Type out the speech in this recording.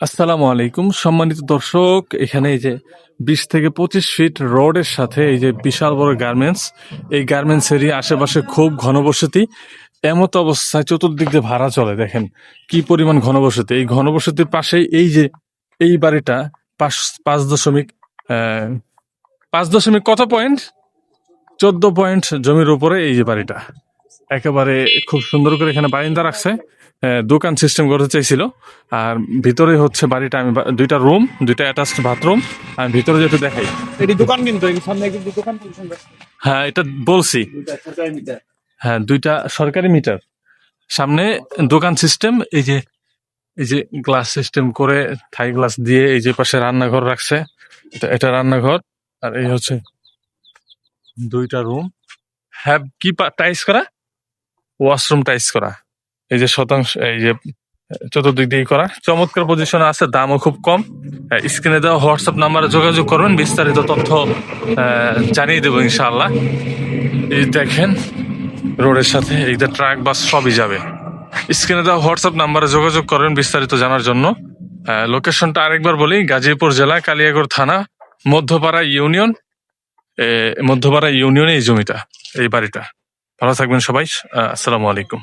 আসসালামু আলাইকুম সম্মানিত দর্শক, এখানে এই যে 20 থেকে 25 ফিট রোডের সাথে এই যে বিশাল বড় গার্মেন্টস, এই গার্মেন্টস এরিয়া আশেপাশে খুব ঘনবসতি। এমত অবস্থায় চতুর্দিক দিয়ে ভাড়া চলে, দেখেন কি পরিমাণ ঘনবসতি। এই ঘনবসতির পাশেই এই যে এই বাড়িটা 5.5 কত পয়েন্ট, 14 পয়েন্ট জমির উপরে এই যে বাড়িটা। একেবারে খুব সুন্দর করে এখানে বারিন্দা রাখছে, দোকান সিস্টেম করতে চাইছিল। আর ভিতরে হচ্ছে বাড়িটা, আমি দুইটা রুম, দুইটা অ্যাটাচড বাথরুম। আমি ভিতরে যেতে দেখাই। এটি দোকান কিন্তু এই সামনে কিন্তু দোকান পজিশন রাখছে। হ্যাঁ, এটা বলছি। দুইটা সরকারি মিটার। হ্যাঁ, দুইটা সরকারি মিটার, সামনে দোকান সিস্টেম। এই যে গ্লাস সিস্টেম করে, থাই গ্লাস দিয়ে, এই যে পাশে রান্নাঘর রাখছে। এটা রান্নাঘর। আর এই হচ্ছে দুইটা রুম। হ্যাঁ, কি টাইস করা, ওয়াশরুম টাইস করা। এই যে শতাংশ, এই যে চতুর্দিক দিয়ে করা, চমৎকার পজিশনে আছে, দামও খুব কম। স্ক্রিনে দেওয়া হোয়াটসঅ্যাপ নাম্বারে যোগাযোগ করবেন, বিস্তারিত তথ্য জানিয়ে দেবো ইনশাআল্লাহ। এই দেখেন রোডের সাথে এই যে ট্রাক বাস সবই যাবে। স্ক্রিনে দেওয়া হোয়াটসঅ্যাপ নাম্বারে যোগাযোগ করবেন বিস্তারিত জানার জন্য। লোকেশনটা আরেকবার বলি, গাজীপুর জেলা, কালিয়াগড় থানা, মধ্যপাড়া ইউনিয়ন। মধ্যপাড়া ইউনিয়নে এই জমিটা, এই বাড়িটা। ভালো থাকবেন সবাই। আসসালামু আলাইকুম।